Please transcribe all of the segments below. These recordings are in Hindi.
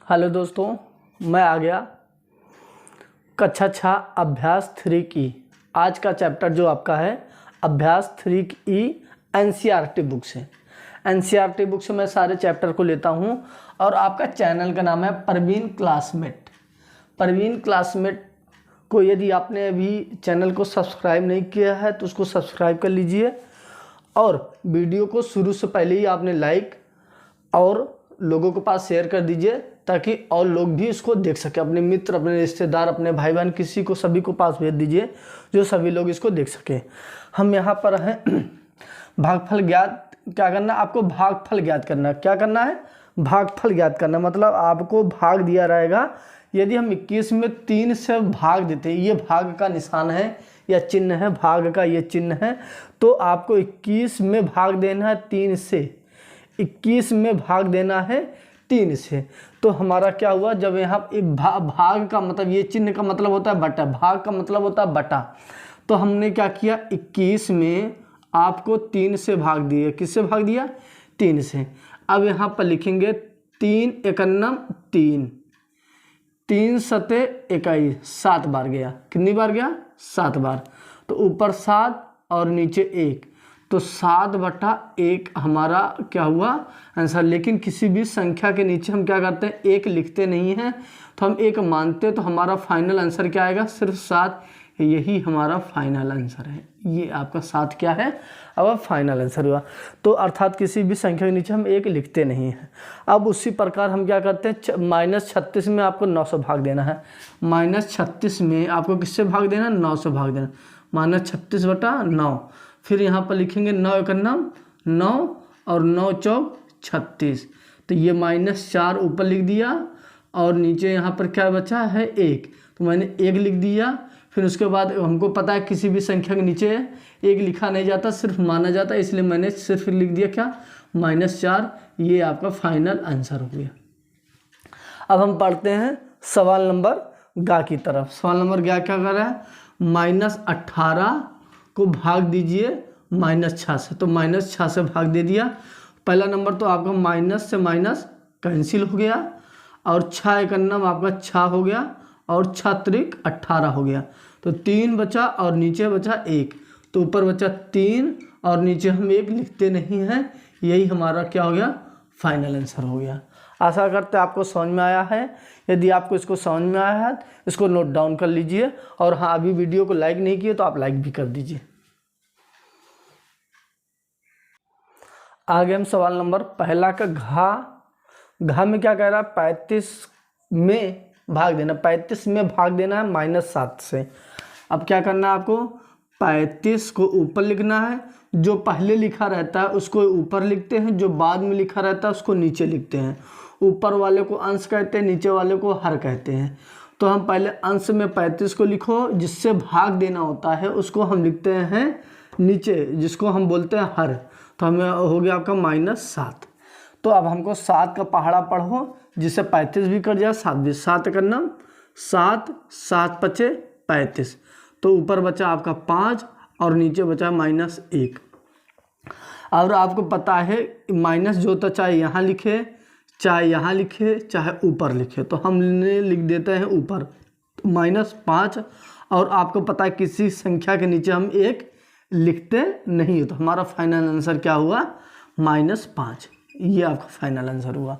हेलो दोस्तों, मैं आ गया कक्षा 6 अभ्यास 3 की। आज का चैप्टर जो आपका है अभ्यास 3 की एनसीईआरटी बुक से। एनसीईआरटी बुक से मैं सारे चैप्टर को लेता हूं और आपका चैनल का नाम है परवीन क्लासमेट। परवीन क्लासमेट को यदि आपने अभी चैनल को सब्सक्राइब नहीं किया है तो उसको सब्सक्राइब कर लीजिए और वीडियो को शुरू से पहले ही आपने लाइक और लोगों के पास शेयर कर दीजिए ताकि और लोग भी इसको देख सके। अपने मित्र, अपने रिश्तेदार, अपने भाई बहन, किसी को सभी को पास भेज दीजिए जो सभी लोग इसको देख सके। हम यहाँ पर हैं भागफल ज्ञात। क्या करना है आपको? भागफल ज्ञात करना। क्या करना है? भागफल ज्ञात करना। मतलब आपको भाग दिया रहेगा। यदि हम 21 में 3 से भाग देते, ये भाग का निशान है या चिन्ह है, भाग का ये चिन्ह है, तो आपको 21 में भाग देना है 3 से। 21 में भाग देना है 3 से। तो हमारा क्या हुआ? जब यहाँ भाग का मतलब, ये चिन्ह का मतलब होता है बटा, भाग का मतलब होता है बटा। तो हमने क्या किया? 21 में आपको 3 से भाग दिए। किससे भाग दिया? 3 से। अब यहाँ पर लिखेंगे 3 एकन्नम 3, 3 सते 21, 7 बार गया। कितनी बार गया? 7 बार। तो ऊपर 7 और नीचे 1, तो 7/1 हमारा क्या हुआ? आंसर। लेकिन किसी भी संख्या के नीचे हम क्या करते हैं? 1 लिखते नहीं हैं, तो हम 1 मानते, तो हमारा फाइनल आंसर क्या आएगा? सिर्फ 7। यही हमारा फाइनल आंसर है। ये आपका 7 क्या है? अब फाइनल आंसर हुआ। तो अर्थात किसी भी संख्या के नीचे हम 1 लिखते नहीं हैं। अब उसी प्रकार हम क्या करते हैं? -36 में आपको 9 से भाग देना है। -36 में आपको किससे भाग देना? 9 से भाग देना। -36/9। फिर यहाँ पर लिखेंगे 9 एकन्नम 9 और 9 चौक 36। तो ये -4 ऊपर लिख दिया और नीचे यहाँ पर क्या बचा है? 1। तो मैंने 1 लिख दिया। फिर उसके बाद हमको पता है किसी भी संख्या के नीचे 1 लिखा नहीं जाता, सिर्फ माना जाता है, इसलिए मैंने सिर्फ लिख दिया क्या? -4। ये आपका फाइनल आंसर हो गया। अब हम पढ़ते हैं सवाल नंबर ग की तरफ। सवाल नंबर ग क्या कर रहा है? -18 को भाग दीजिए -6 से। तो -6 से भाग दे दिया। पहला नंबर तो आपका माइनस से माइनस कैंसिल हो गया और 6 एकन्नम आपका 6 हो गया और 6 त्रिक 18 हो गया। तो 3 बचा और नीचे बचा 1, तो ऊपर बचा 3 और नीचे हम 1 लिखते नहीं हैं। यही हमारा क्या हो गया? फाइनल आंसर हो गया। आशा करते हैं आपको समझ में आया है। यदि आपको इसको समझ में आया है इसको नोट डाउन कर लीजिए। और हाँ, अभी वीडियो को लाइक नहीं किए तो आप लाइक भी कर दीजिए। आगे हम सवाल नंबर पहला का घा में क्या कह रहा है? 35 में भाग देना। 35 में भाग देना है -7 से। अब क्या करना है आपको? 35 को ऊपर लिखना है। जो पहले लिखा रहता है उसको ऊपर लिखते हैं, जो बाद में लिखा रहता है उसको नीचे लिखते हैं। ऊपर वाले को अंश कहते हैं, नीचे वाले को हर कहते हैं। तो हम पहले अंश में 35 को लिखो, जिससे भाग देना होता है उसको हम लिखते हैं नीचे, जिसको हम बोलते हैं हर। तो हमें हो गया आपका -7। तो अब हमको 7 का पहाड़ा पढ़ो, जिससे 35 भी कट जाए, 7 भी। 7 एकन्नम 7, 7 पचे 35। तो ऊपर बचा आपका 5 और नीचे बचा -1। और आपको पता है माइनस जो तो चाहे यहाँ लिखे, चाहे यहाँ लिखे, चाहे ऊपर लिखे, तो हमने लिख देते हैं ऊपर -5। और आपको पता है किसी संख्या के नीचे हम 1 लिखते नहीं, तो हमारा फाइनल आंसर क्या हुआ? -5। ये आपका फाइनल आंसर हुआ।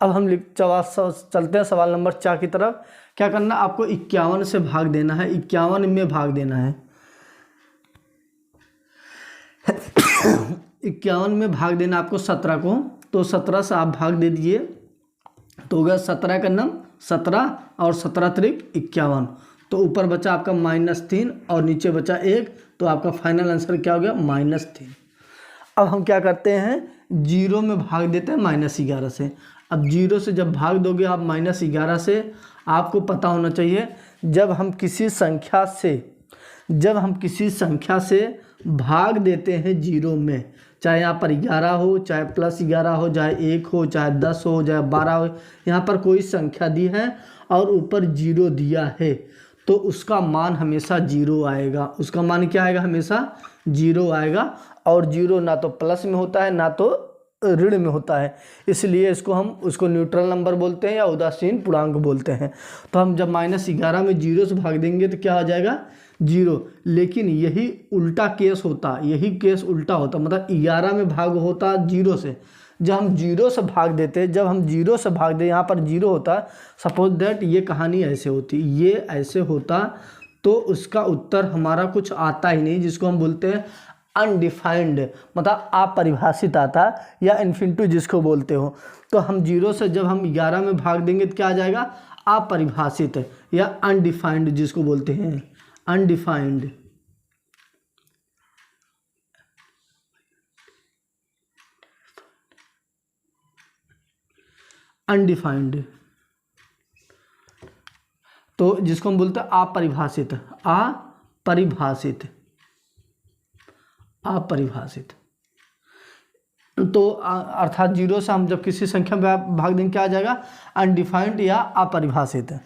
अब हम चलते हैं सवाल नंबर 4 की तरफ। क्या करना? आपको 51 से भाग देना है। 51 में भाग देना है। 51 में भाग देना आपको 17 को। तो 17 से आप भाग दे दिए तो हो गया 17 का नम 17 और 17 त्रिक 51। तो ऊपर बचा आपका -3 और नीचे बचा 1। तो आपका फाइनल आंसर क्या हो गया? -3। अब हम क्या करते हैं? 0 में भाग देते हैं -11 से। अब 0 से जब भाग दोगे आप -11 से, आपको पता होना चाहिए जब हम किसी संख्या से भाग देते हैं 0 में, चाहे यहाँ पर 11 हो, चाहे +11 हो, चाहे 1 हो, चाहे 10 हो, चाहे 12 हो, यहाँ पर कोई संख्या दी है और ऊपर 0 दिया है, तो उसका मान हमेशा 0 आएगा। उसका मान क्या आएगा? हमेशा 0 आएगा। और 0 ना तो प्लस में होता है ना तो ऋण में होता है, इसलिए इसको हम उसको न्यूट्रल नंबर बोलते हैं या उदासीन पूर्णांक बोलते हैं। तो हम जब -11 में 0 से भाग देंगे तो क्या हो जाएगा 0। लेकिन यही उल्टा केस होता, यही केस उल्टा होता, मतलब 11 में भाग होता 0 से। जब हम 0 से भाग देते, जब हम 0 से भाग दे, यहाँ पर 0 होता, सपोज दैट ये कहानी ऐसे होती, ये ऐसे होता, तो उसका उत्तर हमारा कुछ आता ही नहीं, जिसको हम बोलते हैं अनडिफाइंड, मतलब अपरिभाषित आता, या इन्फिनिटी जिसको बोलते हो। तो हम 0 से जब हम 11 में भाग देंगे तो क्या आ जाएगा अपरिभाषित या अनडिफाइंड जिसको बोलते हैं अनडिफाइंड। अनडिफाइंड तो जिसको हम बोलते हैं अपरिभाषित, अपरिभाषित, अपरिभाषित। तो अर्थात 0 से हम जब किसी संख्या में भाग देंगे क्या आ जाएगा अनडिफाइंड या अपरिभाषित।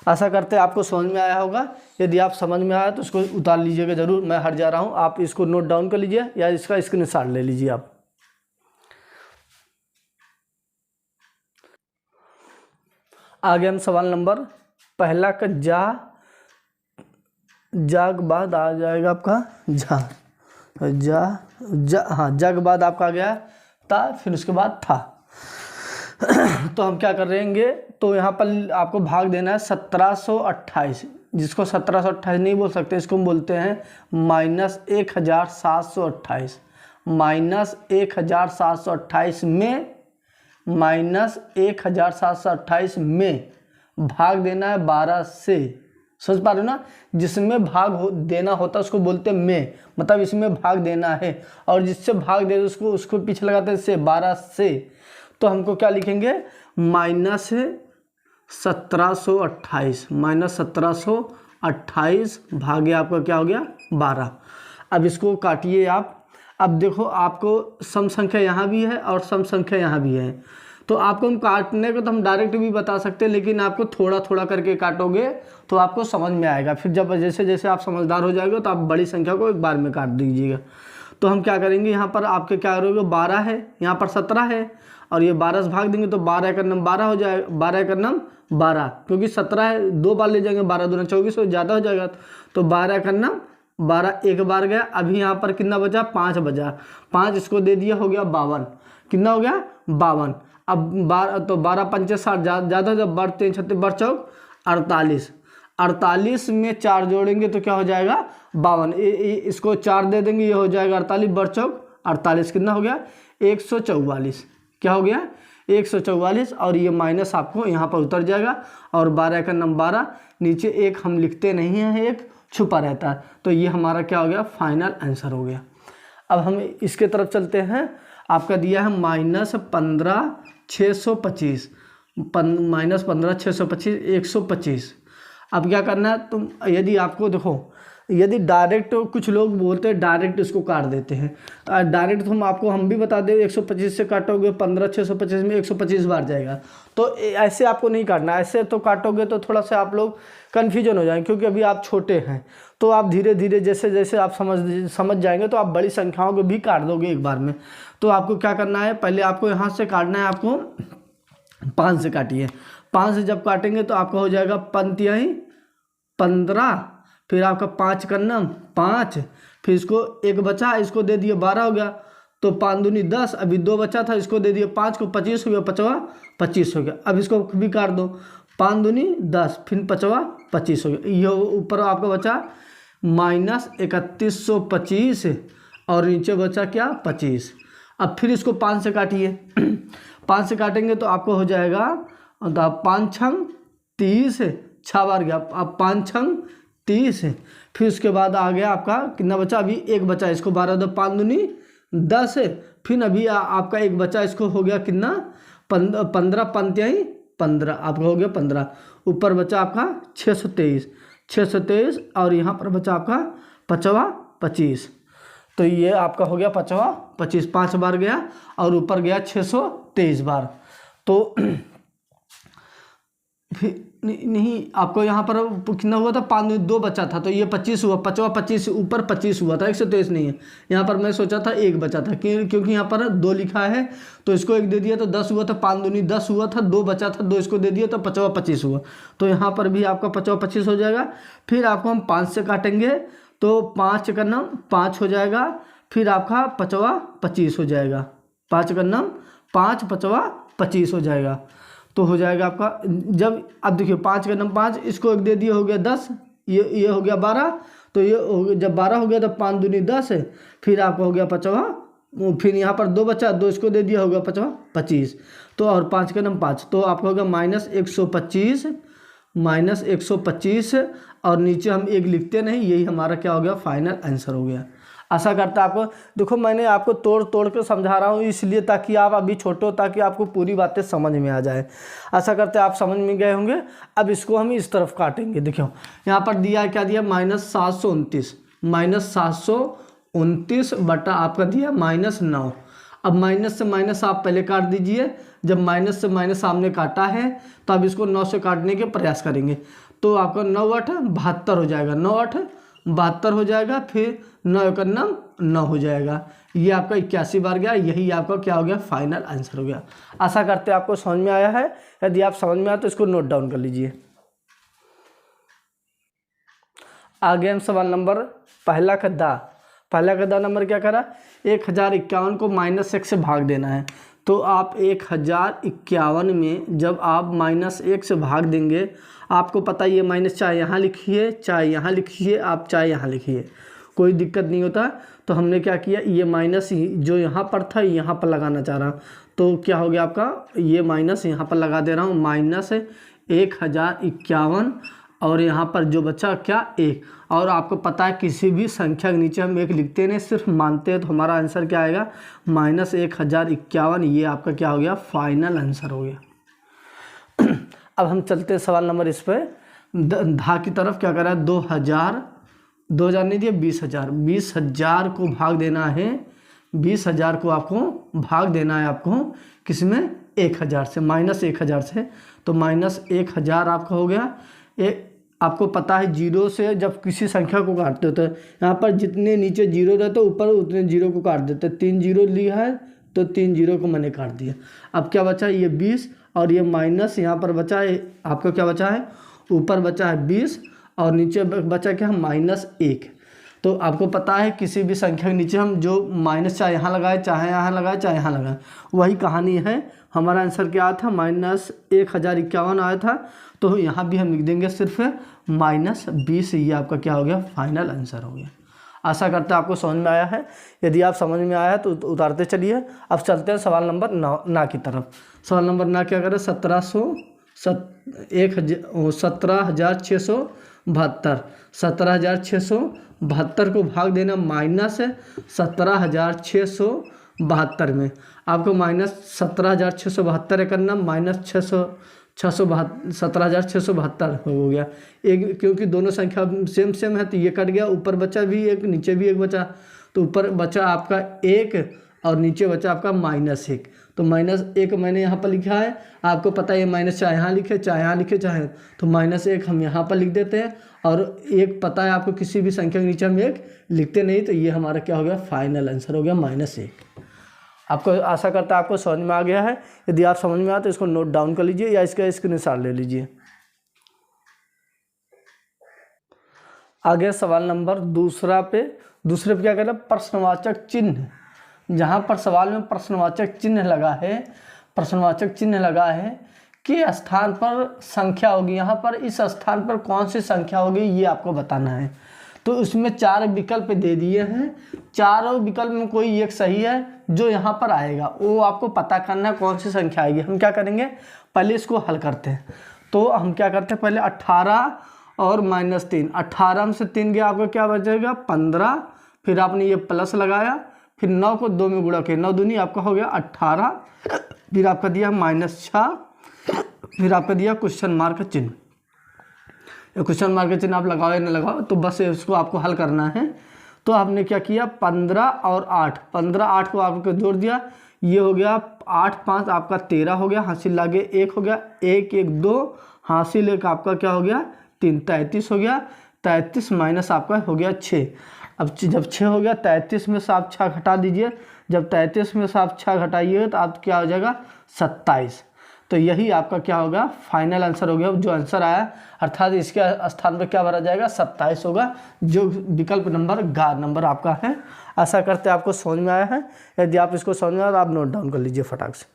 आशा करते हैं आपको समझ में आया होगा। यदि आप समझ में आया तो उसको उतार लीजिएगा ज़रूर, मैं हट जा रहा हूँ, आप इसको नोट डाउन कर लीजिए या इसका स्क्रीनशॉट ले लीजिए आप। आगे हम सवाल नंबर पहला का जा के बाद आ जाएगा आपका जा के बाद आपका आ गया था, फिर उसके बाद था। तो हम क्या कर रहेंगे, तो यहाँ पर आपको भाग देना है 1728, जिसको 1728 नहीं बोल सकते, इसको हम बोलते हैं -1728, -1728 में -1728 में भाग देना है 12 से। समझ पा रहे हो ना, जिसमें भाग देना होता है उसको बोलते हैं में, मतलब इसमें भाग देना है, और जिससे भाग दे उसको पीछे लगाते हैं से, 12 से। तो हमको क्या लिखेंगे -1728 भागे आपका क्या हो गया 12। अब इसको काटिए आप। अब देखो आपको सम संख्या यहाँ भी है और सम संख्या यहाँ भी है, तो आपको हम काटने को तो हम डायरेक्ट भी बता सकते हैं, लेकिन आपको थोड़ा थोड़ा करके काटोगे तो आपको समझ में आएगा। फिर जब जैसे जैसे आप समझदार हो जाएंगे तो आप बड़ी संख्या को एक बार में काट दीजिएगा। तो हम क्या करेंगे, यहाँ पर आपके क्या करोगे 12 है, यहाँ पर 17 है, और ये 12 से भाग देंगे तो 12 का नम 12 हो जाएगा, 12 का नम 12, क्योंकि 17 है 2 बार ले जाएंगे, 12 दूना 24 हो, ज़्यादा हो जाएगा। तो 12 का नम 12 एक बार गया। अभी यहाँ पर कितना बचा 5 बचा, 5 इसको दे दिया, हो गया 52। कितना हो गया 52। अब 12 तो 12 पंचे 60, ज़्यादा जब बढ़ते 36 बढ़ चौक 48, 48 में 4 जोड़ेंगे तो क्या हो जाएगा 52। इसको 4 दे देंगे, ये हो जाएगा 48 बढ़ चौक 48, कितना हो गया 144। क्या हो गया 144, और ये माइनस आपको यहाँ पर उतर जाएगा, और 12 का नंबर 12, नीचे एक हम लिखते नहीं हैं, एक छुपा रहता है। तो ये हमारा क्या हो गया फाइनल आंसर हो गया। अब हम इसके तरफ चलते हैं। आपका दिया है -15,625, -15,625 125। अब क्या करना है, तुम यदि आपको देखो, यदि डायरेक्ट, कुछ लोग बोलते हैं डायरेक्ट इसको काट देते हैं, डायरेक्ट तो हम भी बता दें 125 से काटोगे 15,625 में 125 बार जाएगा। तो ऐसे आपको नहीं काटना, ऐसे तो काटोगे तो थोड़ा सा आप लोग कन्फ्यूजन हो जाएंगे, क्योंकि अभी आप छोटे हैं। तो आप धीरे धीरे जैसे जैसे आप समझ जाएंगे तो आप बड़ी संख्याओं को भी काट दोगे एक बार में। तो आपको क्या करना है, पहले आपको यहाँ से काटना है, आपको 5 से काटिए। 5 से जब काटेंगे तो आपका हो जाएगा पंक्तियाँ 15, फिर आपका 5 का नम 5, फिर इसको एक बचा, इसको दे दिए 12 हो गया, तो 5 दूनी 10, अभी 2 बचा था, इसको दे दिए 5 को 25 हो गया, 5वां 25 हो गया। अब इसको भी काट दो, 5 दूनी 10, फिर 5वां 25 हो गया। ये ऊपर आपका बचा -3125, और नीचे बचा क्या 25। अब फिर इसको 5 से काटिए। 5 से काटेंगे तो आपको हो जाएगा 5 छंग 30, 6 बार गया, अब 5 छंग 30। फिर उसके बाद आ गया आपका कितना बचा, अभी एक बचा, इसको 12 दो 5 दूनी 10, फिर अभी आपका एक बचा, इसको हो गया कितना 15 पंक्तियाँ 15, आपका हो गया 15। ऊपर बचा आपका 623, और यहाँ पर बचा आपका 5वां 25। तो ये आपका हो गया 5वां 25, 5 बार गया, और ऊपर गया 623 बार। तो फिर नहीं, आपको यहाँ पर कितना हुआ था, 5 2 बचा था, तो ये 25 हुआ, 25 से ऊपर 25 हुआ था, 123 नहीं है। यहाँ पर मैं सोचा था 1 बचा था, क्योंकि यहाँ पर 2 लिखा है तो इसको 1 दे दिया तो 10 हुआ था, 5 दूनी 10 हुआ था, 2 बचा था, 2 इसको दे दिया तो 25 हुआ। तो यहाँ पर भी आपका 25 हो जाएगा। फिर आपको हम 5 से काटेंगे तो 5 का नाम 5 हो जाएगा, फिर आपका 25 हो जाएगा, 5 का नाम 5 25 हो जाएगा। तो हो जाएगा आपका, जब अब देखिए 5 का नाम 5, इसको 1 दे दिए हो गया 10, ये हो गया 12, तो ये हो गया, जब 12 हो गया तो 5 दूनी 10 है, फिर आपका हो गया 25, फिर यहाँ पर 2 बचा, 2 इसको दे दिया हो गया 25, तो और 5 का नाम 5, तो आपका हो गया -125 और नीचे हम 1 लिखते नहीं, यही हमारा क्या हो गया, फाइनल आंसर हो गया। आशा करता आपको, देखो मैंने आपको तोड़ तोड़ कर समझा रहा हूँ इसलिए ताकि आप अभी छोटे हो, ताकि आपको पूरी बातें समझ में आ जाए। आशा करते आप समझ में गए होंगे। अब इसको हम इस तरफ काटेंगे। देखो यहाँ पर दिया है, क्या दिया, -729 बटा आपका दिया -9। अब माइनस से माइनस आप पहले काट दीजिए। जब माइनस से माइनस आपने काटा है तो अब इसको 9 से काटने के प्रयास करेंगे, तो आपका 9 8 72 हो जाएगा, 9 8 72 हो जाएगा, फिर 9 का नाम 9 हो जाएगा। ये आपका 81 बार गया, यही आपका क्या हो गया, फाइनल आंसर हो गया। आशा करते हैं आपको समझ में आया है। यदि आप समझ में आया तो इसको नोट डाउन कर लीजिए। आगे हम सवाल नंबर पहला का नंबर क्या करा, 1051 को -1 से भाग देना है। तो आप 1051 में जब आप -1 से भाग देंगे, आपको पता है ये माइनस चाहे यहाँ लिखिए चाहे यहाँ लिखिए, आप चाहे यहाँ लिखिए, कोई दिक्कत नहीं होता। तो हमने क्या किया, ये माइनस जो यहाँ पर था यहाँ पर लगाना चाह रहा हूँ, तो क्या हो गया आपका, ये माइनस यहाँ पर लगा दे रहा हूँ, -1051 और यहाँ पर जो बचा क्या, 1। और आपको पता है किसी भी संख्या के नीचे हम 1 लिखते नहीं, सिर्फ मानते हैं, तो हमारा आंसर क्या आएगा, -1051। ये आपका क्या हो गया, फाइनल आंसर हो गया। अब हम चलते हैं सवाल नंबर इस पर धा की तरफ। क्या कर रहा है, 2000 नहीं दिया, 20,000 को भाग देना है, 20,000 को आपको भाग देना है, आपको किसमें, 1000 से, -1000 से। तो -1000 आपका हो गया। आपको पता है जीरो से जब किसी संख्या को काटते हो तो यहाँ पर जितने नीचे जीरो रहते ऊपर उतने जीरो को काट देते। 3 जीरो लिया है तो 3 जीरो को मैंने काट दिया। अब क्या बचा, ये 20 और ये माइनस यहाँ पर बचा है, आपका क्या बचा है, ऊपर बचा है 20 और नीचे बचा क्या, -1। तो आपको पता है किसी भी संख्या के नीचे हम जो माइनस चाहे यहाँ लगाए चाहे यहाँ लगाए चाहे यहाँ लगाए, वही कहानी है। हमारा आंसर क्या आया था, -1051 आया था। तो यहाँ भी हम लिख देंगे सिर्फ -20। ये आपका क्या हो गया, फाइनल आंसर हो गया। आशा करते हैं आपको समझ में आया है। यदि आप समझ में आया है तो उतारते चलिए। अब चलते हैं सवाल नंबर ना की तरफ। सवाल नंबर ना क्या करें, 17,672 को भाग देना -17,672 में। आपको -17,672 करना, -17,672 हो गया। एक क्योंकि दोनों संख्या सेम है तो ये कट गया, ऊपर बचा भी 1 नीचे भी 1 बचा, तो ऊपर बचा आपका 1 और नीचे बचा आपका -1। तो -1 मैंने यहाँ पर लिखा है। आपको पता है ये माइनस चाहे यहाँ लिखे चाहे यहाँ लिखे चाहे, तो -1 हम यहाँ पर लिख देते हैं। और 1 पता है आपको किसी भी संख्या के नीचे हम 1 लिखते नहीं, तो ये हमारा क्या हो गया, फाइनल आंसर हो गया -1। आपको आशा करता है आपको समझ में आ गया है। यदि आप समझ में आए तो इसको नोट डाउन कर लीजिए या इसका स्क्रीनशॉट ले लीजिए। आगे सवाल नंबर दूसरे पे क्या कहना, प्रश्नवाचक चिन्ह। जहाँ पर सवाल में प्रश्नवाचक चिन्ह लगा है कि स्थान पर संख्या होगी, यहाँ पर इस स्थान पर कौन सी संख्या होगी ये आपको बताना है। तो उसमें 4 विकल्प दे दिए हैं, चारों विकल्प में कोई एक सही है जो यहाँ पर आएगा, वो आपको पता करना है कौन सी संख्या आएगी। हम क्या करेंगे, पहले इसको हल करते हैं। तो हम क्या करते हैं, पहले 18 और -3, 18 में से 3 गया, आपको क्या बचेगा 15। फिर आपने ये प्लस लगाया, फिर 9 को 2 में गुणा किया, 9 दूनी आपका हो गया 18। फिर आपका दिया -6, फिर आपका दिया क्वेश्चन मार्क चिन्ह। क्वेश्चन मार्क का चिन्ह आप लगाओ या ना लगाओ, तो बस इसको आपको हल करना है। तो आपने क्या किया, 15 और 8 को आपको जोड़ दिया, ये हो गया 8 5 आपका 13 हो गया, हासिल लागे 1 हो गया, 1 1 2, हासिल 1 आपका क्या हो गया 3, 33 हो गया। 33 माइनस आपका हो गया 6। अब जब 6 हो गया 33 में से आप 6 घटा दीजिए। जब 33 में से आप 6 घटाइए तो आप क्या हो जाएगा 27। तो यही आपका क्या होगा फाइनल आंसर हो गया। जो आंसर आया अर्थात इसके स्थान पर क्या भरा जाएगा 27 होगा, जो विकल्प नंबर ग नंबर आपका है। आशा करते हैं आपको समझ में आया है। यदि आप इसको समझ में आया तो आप नोट डाउन कर लीजिए फटाक से।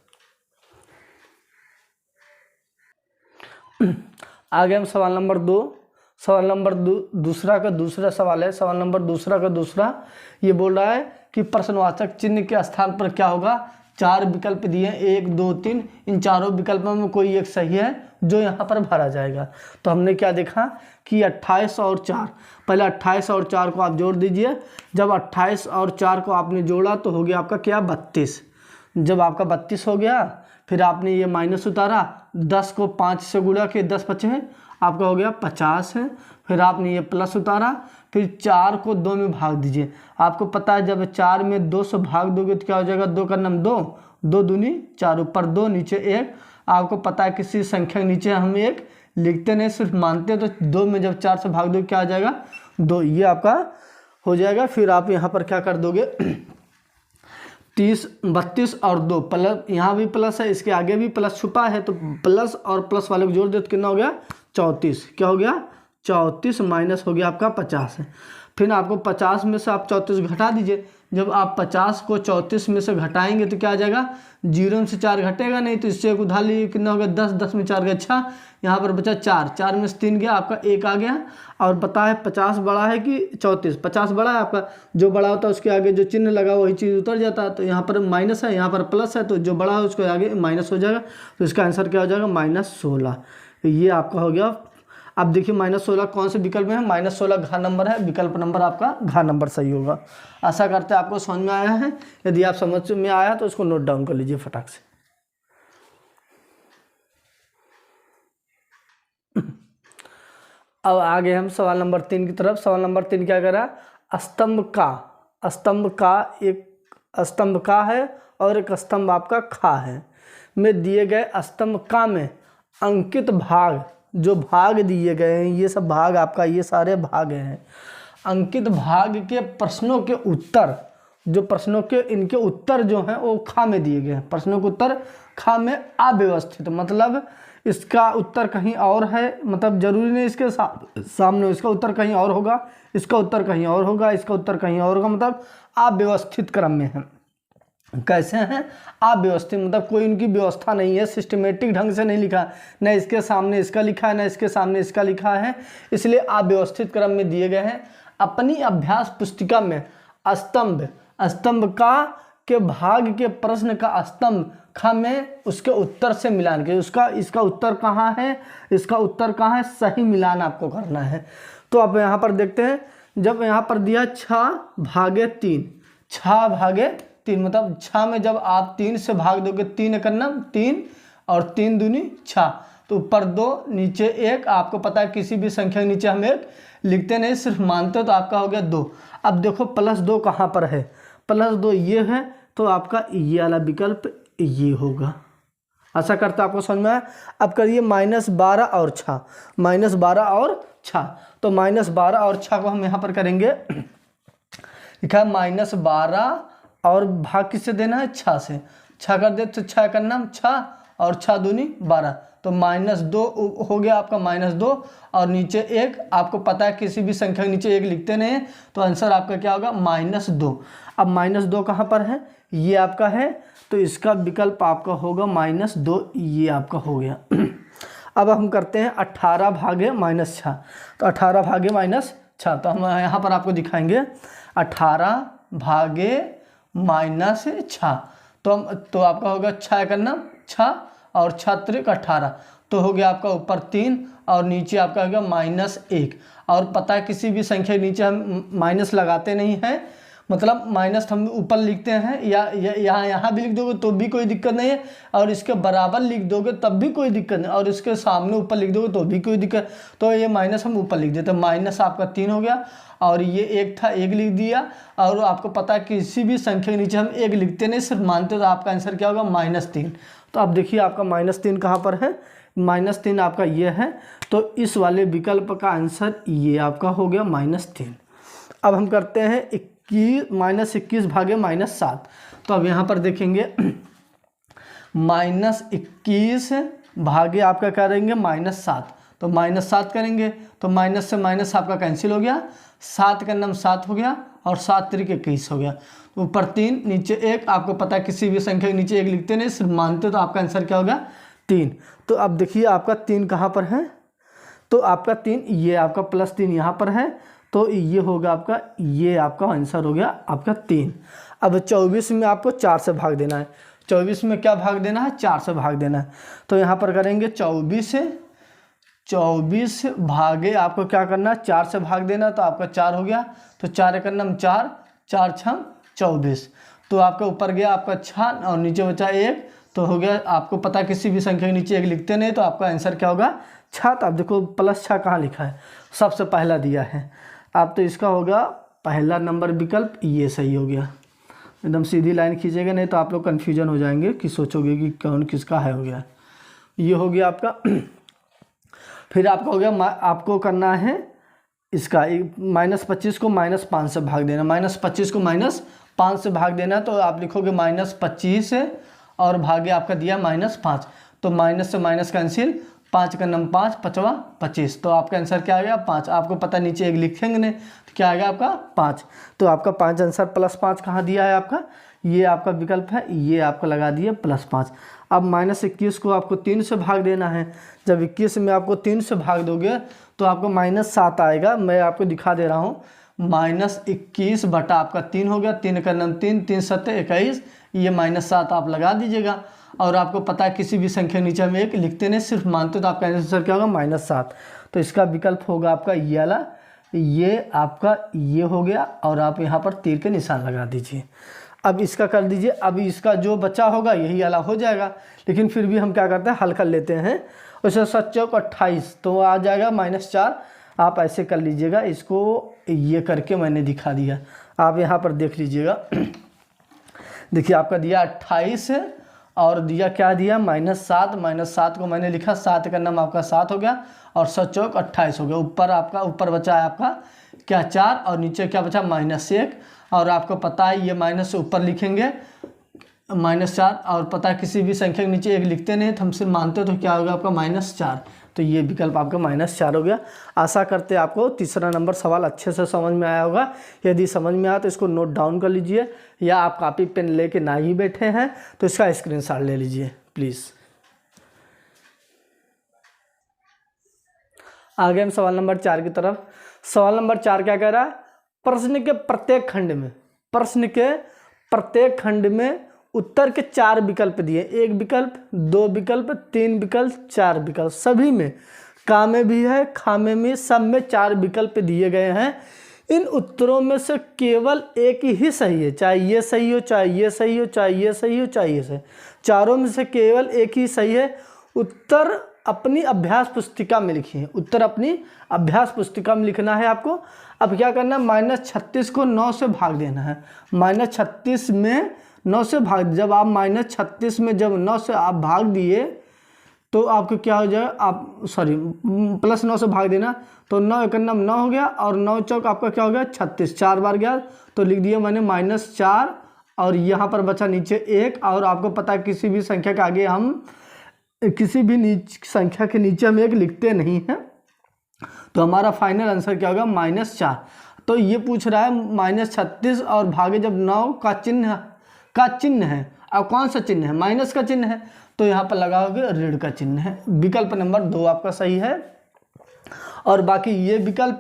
आगे हम सवाल नंबर 2, सवाल नंबर दूसरा का दूसरा सवाल है। सवाल नंबर दूसरा का दूसरा ये बोल रहा है कि प्रश्नवाचक चिन्ह के स्थान पर क्या होगा। 4 विकल्प दिए 1 2 3, इन चारों विकल्पों में कोई एक सही है जो यहाँ पर भरा जाएगा। तो हमने क्या देखा कि 28 और 4, पहले 28 और 4 को आप जोड़ दीजिए। जब 28 और 4 को आपने जोड़ा तो हो गया आपका क्या 32। जब आपका 32 हो गया फिर आपने ये माइनस उतारा, 10 को 5 से गुणा के 10 बचे हैं, आपका हो गया 50 है। फिर आपने ये प्लस उतारा, फिर 4 को 2 में भाग दीजिए। आपको पता है जब 4 में 2 से भाग दोगे तो क्या हो जाएगा 2 का नाम 2, 2 दूनी 4, ऊपर 2 नीचे 1। आपको पता है किसी संख्या के नीचे हम 1 लिखते नहीं सिर्फ मानते, तो 2 में जब 4 से भाग दोगे क्या आ जाएगा 2, ये आपका हो जाएगा। फिर आप यहाँ पर क्या कर दोगे 30 32 और 2 प्लस, यहाँ भी प्लस है इसके आगे भी प्लस छुपा है, तो प्लस और प्लस वाले को जोड़ दो तो कितना हो गया 34। क्या हो गया 34 माइनस हो गया आपका 50 है। फिर आपको 50 में से आप 34 घटा दीजिए। जब आप 50 को 34 में से घटाएंगे तो क्या आ जाएगा 0 से 4 घटेगा नहीं, तो इससे एक उधार लीजिए कितना हो गया 10, 10 में 4 गया अच्छा, यहाँ पर बचा 4, 4 में से 3 गया आपका 1 आ गया। और पता है 50 बड़ा है कि 34, 50 बड़ा है आपका, जो बड़ा होता है उसके आगे जो चिन्ह लगा वही चीज़ उतर जाता है। तो यहाँ पर माइनस है यहाँ पर प्लस है, तो जो बड़ा है उसके आगे माइनस हो जाएगा। तो इसका आंसर क्या हो जाएगा -16। ये आपका हो गया। अब देखिए -16 कौन से विकल्प में है, -16 घ नंबर है, विकल्प नंबर आपका घ नंबर सही होगा। आशा करते हैं आपको समझ में आया है। यदि आप समझ में आया तो इसको नोट डाउन कर लीजिए फटाक से। अब आगे हम सवाल नंबर 3 की तरफ। सवाल नंबर 3 क्या कह रहा है, स्तंभ का एक स्तंभ का है और एक स्तंभ आपका खा है में दिए गए स्तंभ का में अंकित भाग, जो भाग दिए गए हैं ये सब भाग आपका, ये सारे भाग हैं। अंकित भाग के प्रश्नों के उत्तर, जो प्रश्नों के इनके उत्तर जो हैं वो खा में दिए गए हैं। प्रश्नों के उत्तर खा में अव्यवस्थित, मतलब इसका उत्तर कहीं और है, मतलब जरूरी नहीं इसके सामने इसका उत्तर कहीं और होगा, इसका उत्तर कहीं और होगा, इसका उत्तर कहीं और होगा, मतलब अव्यवस्थित क्रम में है। कैसे हैं अव्यवस्थित, मतलब कोई उनकी व्यवस्था नहीं है, सिस्टमेटिक ढंग से नहीं लिखा, न इसके सामने इसका लिखा है न इसके सामने इसका लिखा है, इसलिए अव्यवस्थित क्रम में दिए गए हैं। अपनी अभ्यास पुस्तिका में स्तंभ का के भाग के प्रश्न का स्तंभ खा में उसके उत्तर से मिलान के, इसका उत्तर कहाँ है, इसका उत्तर कहाँ है, सही मिलान आपको करना है। तो अब यहाँ पर देखते हैं, जब यहाँ पर दिया 6/3, 6/3 मतलब 6 में जब आप 3 से भाग दोगे 3 करना 3 और 3 दूनी 6, तो ऊपर 2 नीचे 1। आपको पता है किसी भी संख्या के नीचे हम 1 लिखते नहीं सिर्फ मानते हो, तो आपका हो गया 2। अब देखो +2 कहाँ पर है, +2 ये है, तो आपका ये वाला विकल्प ये होगा। आशा करता आपको समझ में आया। अब करिए -12 और 6, -12 और 6, तो -12 और 6 को हम यहाँ पर करेंगे, लिखा है -12 और भाग किससे देना है 6 से, 6 कर दे तो 6 करना 6 और 6 दूनी 12, तो -2 हो गया आपका -2 और नीचे 1। आपको पता है किसी भी संख्या के नीचे 1 लिखते नहीं है, तो आंसर आपका क्या होगा -2। अब -2 कहाँ पर है, ये आपका है, तो इसका विकल्प आपका होगा -2, ये आपका हो गया। अब हम करते हैं 18/-6, तो 18/-6, तो हम यहाँ पर आपको दिखाएंगे 18/-6, तो आपका होगा 6 करना 6 और 6 त्रिक 18, तो हो गया आपका ऊपर 3 और नीचे आपका हो गया -1। और पता है किसी भी संख्या के नीचे हम माइनस लगाते नहीं हैं, मतलब माइनस हम ऊपर लिखते हैं या यहाँ भी लिख दोगे तो भी कोई दिक्कत नहीं है, और इसके बराबर लिख दोगे तब भी कोई दिक्कत नहीं, और इसके सामने ऊपर लिख दोगे तो भी कोई दिक्कत। तो ये माइनस हम ऊपर लिख देते हैं, माइनस आपका 3 हो गया, और ये 1 था 1 लिख दिया। और आपको पता है किसी भी संख्या के नीचे हम 1 लिखते नहीं, सिर्फ मानते, तो आपका आंसर क्या होगा -3। तो अब देखिए आपका -3 कहाँ पर है, -3 आपका ये है। तो इस वाले विकल्प का आंसर ये आपका हो गया -3। अब हम करते हैं -21 भागे -7। तो अब यहाँ पर देखेंगे -21 भागे आपका करेंगे -7, तो -7 करेंगे तो माइनस से माइनस आपका कैंसिल हो गया, 7 का नाम 7 हो गया, और 7 3 21 हो गया। तो ऊपर 3 नीचे 1, आपको पता है किसी भी संख्या के नीचे 1 लिखते नहीं, सिर्फ मानते, तो आपका आंसर क्या होगा 3। तो अब देखिए आपका 3 कहाँ पर है, तो आपका 3 ये आपका +3 यहाँ पर है, तो ये होगा आपका, ये आपका आंसर हो गया आपका 3। अब 24 में आपको 4 से भाग देना है, 24 में क्या भाग देना है, 4 से भाग देना है। तो यहाँ पर करेंगे 24 भागे आपको क्या करना है, 4 से भाग देना, तो आपका 4 हो गया। तो 4 का नाम 4, 4 6 24, तो आपका ऊपर गया आपका 6 और नीचे बचा 1, तो हो गया। आपको पता किसी भी संख्या के नीचे 1 लिखते नहीं, तो आपका आंसर क्या होगा 6। तो आप देखो +6 कहाँ लिखा है, सबसे पहला दिया है आप, तो इसका होगा पहला नंबर विकल्प, ये सही हो गया। एकदम सीधी लाइन खींचेगा, नहीं तो आप लोग कन्फ्यूजन हो जाएंगे कि सोचोगे कि कौन किसका है, हो गया ये हो गया आपका। फिर आपका हो गया, आपको करना है इसका -25 को -5 से भाग देना, -25 को -5 से भाग देना, तो आप लिखोगे -25 और भागे आपका दिया -5, तो माइनस से माइनस कैंसिल, 5 का नाम 5, 5वां 25, तो आपका आंसर क्या आ गया 5। आपको पता नीचे 1 लिखेंगे नहीं, तो क्या आ गया आपका 5। तो आपका 5 आंसर +5 कहाँ दिया है आपका, ये आपका विकल्प है, ये आपको लगा दिए +5। अब -21 को आपको 3 से भाग देना है, जब 21 में आपको 3 से भाग दोगे तो आपको -7 आएगा। मैं आपको दिखा दे रहा हूँ, -21 बटा आपका 3 हो गया, 3 का नाम 3, 3 7 21, ये -7 आप लगा दीजिएगा। और आपको पता है किसी भी संख्या नीचे में 1 लिखते नहीं, सिर्फ मानते, तो आपका आंसर क्या होगा -7। तो इसका विकल्प होगा आपका ये वाला, ये आपका ये हो गया, और आप यहाँ पर तीर के निशान लगा दीजिए। अब इसका कर दीजिए, अब इसका जो बचा होगा यही वाला हो जाएगा, लेकिन फिर भी हम क्या करते हैं हल कर लेते हैं। वैसे 7 चौक 28, तो आ जाएगा -4। आप ऐसे कर लीजिएगा, इसको ये करके मैंने दिखा दिया, आप यहाँ पर देख लीजिएगा। देखिए आपका दिया 28 और दिया क्या दिया -7, -7 को मैंने लिखा, 7 का नाम आपका 7 हो गया, और 7 चौक 28 हो गया। ऊपर आपका ऊपर बचा है आपका क्या 4, और नीचे क्या बचा -1, और आपको पता है ये माइनस से ऊपर लिखेंगे -4, और पता है किसी भी संख्या के नीचे 1 लिखते नहीं, तो हम सिर्फ मानते, तो क्या होगा आपका -4। तो ये विकल्प आपका -4 हो गया। आशा करते हैं आपको तीसरा नंबर सवाल अच्छे से समझ में आया होगा। यदि समझ में आया तो इसको नोट डाउन कर लीजिए, या आप कॉपी पेन लेके ना ही बैठे हैं तो इसका स्क्रीनशॉट ले लीजिए प्लीज़। आगे हम सवाल नंबर 4 की तरफ। सवाल नंबर 4 क्या कह रहा है, प्रश्न के प्रत्येक खंड में उत्तर के 4 विकल्प दिए, 1 विकल्प, 2 विकल्प, 3 विकल्प, 4 विकल्प, सभी में का में भी है, खा में भी, सब में 4 विकल्प दिए गए हैं। इन उत्तरों में से केवल एक ही सही है, चाहे ये सही हो, चाहे ये सही हो, चाहे ये सही हो, चाहे ये सही, चारों में से केवल एक ही सही है। उत्तर अपनी अभ्यास पुस्तिका में लिखिए, उत्तर अपनी अभ्यास पुस्तिका में लिखना है आपको। अब क्या करना है, -36 को 9 से भाग देना है, -36 में 9 से भाग, जब आप -36 में जब 9 से आप भाग दिए तो आपको क्या हो जाएगा, आप सॉरी +9 से भाग देना, तो 9 एक नाम 9 हो गया, और 9 चौक आपका क्या हो गया 36, 4 बार गया, तो लिख दिया मैंने -4, और यहाँ पर बचा नीचे 1, और आपको पता है किसी भी संख्या के आगे हम किसी भी संख्या के नीचे हम 1 लिखते नहीं हैं, तो हमारा फाइनल आंसर क्या होगा -4। तो ये पूछ रहा है -36 और भागे जब 9 का चिन्ह है, अब कौन सा चिन्ह है, माइनस का चिन्ह है, तो यहाँ पर लगाओगे ऋण का चिन्ह है। विकल्प नंबर 2 आपका सही है, और बाकी ये विकल्प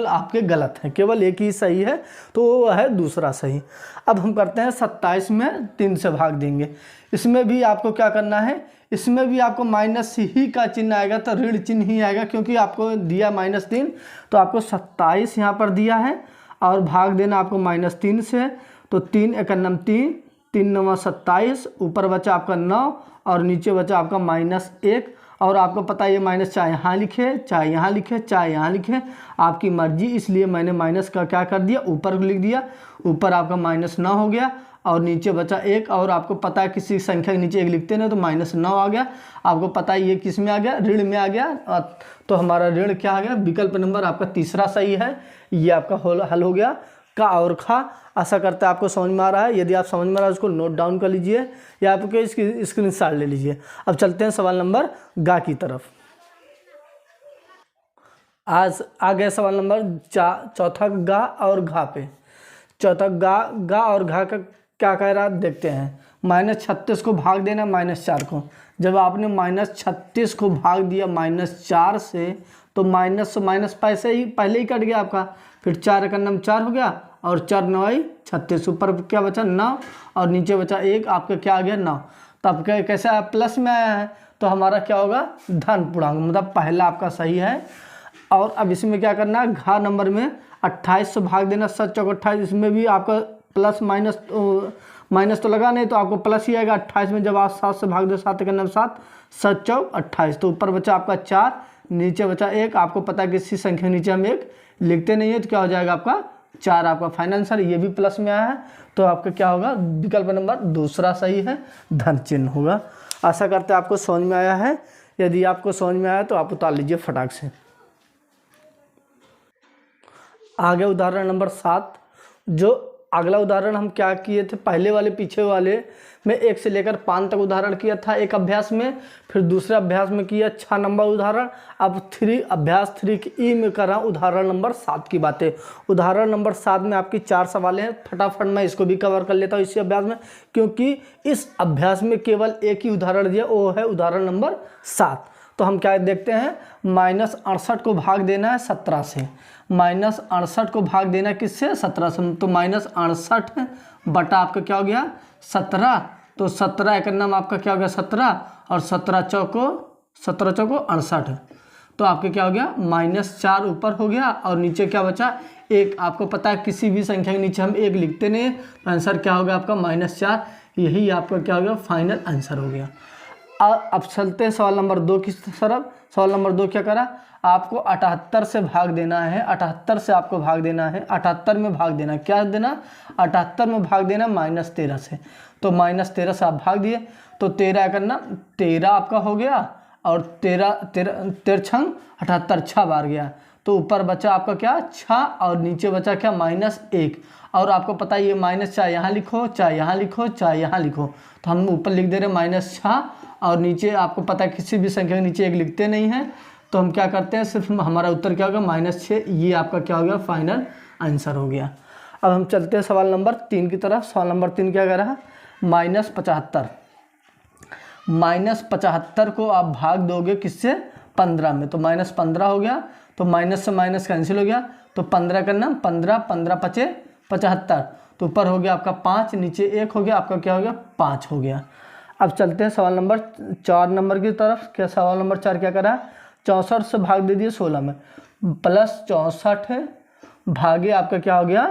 आपके गलत हैं, केवल एक ही सही है, तो वो है दूसरा सही। अब हम करते हैं 27 में 3 से भाग देंगे। इसमें भी आपको क्या करना है, इसमें भी आपको माइनस ही का चिन्ह आएगा, तो ऋण चिन्ह ही आएगा, क्योंकि आपको दिया -3, तो आपको 27 यहाँ पर दिया है, और भाग देना आपको -3 से, तो 3 × 3, 3 × 9 = 27, ऊपर बचा आपका 9 और नीचे बचा आपका -1। और आपको पता है ये माइनस चाहे यहाँ लिखे, चाहे यहाँ लिखे, चाहे यहाँ लिखे, आपकी मर्जी, इसलिए मैंने माइनस का क्या कर दिया, ऊपर लिख दिया। ऊपर आपका -9 हो गया और नीचे बचा 1। और आपको पता है किसी संख्या के नीचे 1 लिखते ना तो -9 आ गया। आपको पता है ये किस में आ गया, ऋण में आ गया। तो हमारा ऋण क्या आ गया, विकल्प नंबर आपका तीसरा सही है। ये आपका हल हो गया का और खा। आशा करता है आपको समझ में आ रहा है। यदि आप समझ में आ रहा है उसको नोट डाउन कर लीजिए या आपके इसकी स्क्रीनशॉट ले लीजिए। अब चलते हैं सवाल नंबर गा की तरफ। आज आ गया सवाल नंबर चौथा गा और घा पे। चौथा गा और घा का क्या कह रहा है देखते हैं। -36 को भाग देना -4 को। जब आपने -36 को भाग दिया -4 से तो माइनस से माइनस पहले ही कट गया आपका। फिर 4 × 9 = 4 हो गया और 4 × 9 = 36। ऊपर क्या बचा 9 और नीचे बचा 1। आपका क्या आ गया 9। तब कैसे आया, प्लस में आया है तो हमारा क्या होगा धन पूर्णांक, मतलब पहला आपका सही है। और अब इसमें क्या करना है, घा नंबर में 28 से भाग देना 7 × 4 = 28। इसमें भी आपका प्लस माइनस तो लगा नहीं तो आपको प्लस ही आएगा 28 में। जब आप 7 से भाग दो 7 × 9 = 7, 7 × 4 = 28। तो ऊपर बचा आपका 4, नीचे बचा 1। आपको पता है कि इसी संख्या के नीचे हम 1 लिखते नहीं है तो क्या हो जाएगा आपका 4। आपका फाइनल आंसर ये भी प्लस में आया है तो आपका क्या होगा, विकल्प नंबर दूसरा सही है, धन चिन्ह होगा। आशा करते हैं आपको समझ में आया है। यदि आपको समझ में आया तो आप उतार लीजिए फटाक से। आगे उदाहरण नंबर 7। जो अगला उदाहरण हम क्या किए थे, पहले वाले पीछे वाले में 1 से लेकर 5 तक उदाहरण किया था एक अभ्यास में। फिर दूसरे अभ्यास में किया 6 नंबर उदाहरण। अब अभ्यास 3 की ई में कर रहा हूँ उदाहरण नंबर 7 की बातें। उदाहरण नंबर 7 में आपकी 4 सवाल हैं। फटाफट मैं इसको भी कवर कर लेता हूँ इसी अभ्यास में, क्योंकि इस अभ्यास में केवल एक ही उदाहरण दिया, वो है उदाहरण नंबर 7। तो हम क्या देखते हैं, -68 को भाग देना है 17 से। -68 को भाग देना किससे, 17 से। तो -68 बटा आपका क्या हो गया 17। तो 17 × 9 आपका क्या हो गया 17 और 17 चौको 68। तो आपके क्या हो गया -4 ऊपर हो गया और नीचे क्या बचा 1। आपको पता है किसी भी संख्या के नीचे हम 1 लिखते नहीं, तो आंसर क्या होगा आपका -4। यही आपका क्या हो गया फाइनल आंसर हो गया। अब चलते हैं सवाल नंबर 2 की तरफ। सवाल नंबर 2 क्या करा, आपको 78 से भाग देना है। 78 से आपको भाग देना है, 78 में भाग देना, क्या देना 78 में भाग देना -13 से। तो -13 से आप भाग दिए तो 13 करना 13 आपका हो गया और 13 छंग 78 6 बार गया। तो ऊपर बचा आपका क्या 6 और नीचे बचा क्या -1। और आपको पता है ये माइनस चाहे यहाँ लिखो, चाहे यहाँ लिखो, चाहे यहाँ लिखो, तो हम ऊपर लिख दे रहे -6 और नीचे आपको पता है किसी भी संख्या के नीचे 1 लिखते नहीं हैं, तो हम क्या करते हैं सिर्फ हमारा उत्तर क्या होगा -6। ये आपका क्या हो गया फाइनल आंसर हो गया। अब हम चलते हैं सवाल नंबर 3 की तरफ। सवाल नंबर 3 क्या कह रहा है, -75। -75 को आप भाग दोगे किससे 15 में, तो -15 हो गया। तो माइनस से माइनस कैंसिल हो गया, तो 15 करना 15 15 × 5 = 75। तो ऊपर हो गया आपका 5, नीचे 1 हो गया, आपका क्या हो गया 5 हो गया। अब चलते हैं सवाल नंबर 4 नंबर की तरफ। क्या सवाल नंबर 4 क्या करा, 64 से भाग दे दिए 16 में। +64 है भागे आपका क्या हो गया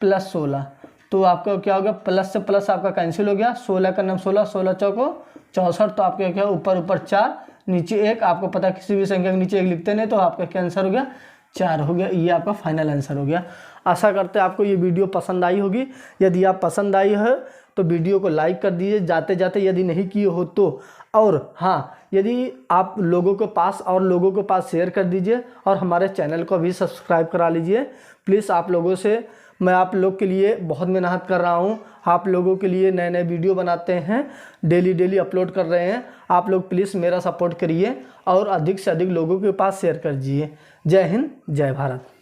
+16। तो आपका क्या हो गया प्लस से प्लस आपका कैंसिल हो गया। 16 का नाम 16, 16 चौको 64। तो आपका क्या ऊपर 4 नीचे 1। आपको पता है किसी भी संख्या के नीचे 1 लिखते नहीं, तो आपका क्या आंसर हो गया 4 हो गया। ये आपका फाइनल आंसर हो गया। आशा करते हैं आपको ये वीडियो पसंद आई होगी। यदि आप पसंद आई है तो वीडियो को लाइक कर दीजिए जाते जाते, यदि नहीं किए हो तो। और हाँ, यदि आप लोगों के पास शेयर कर दीजिए और हमारे चैनल को भी सब्सक्राइब करा लीजिए प्लीज़। आप लोगों से मैं आप लोग के लिए बहुत मेहनत कर रहा हूँ, आप लोगों के लिए नए नए वीडियो बनाते हैं, डेली अपलोड कर रहे हैं। आप लोग प्लीज़ मेरा सपोर्ट करिए और अधिक से अधिक लोगों के पास शेयर कर दीजिए। जय हिंद, जय भारत।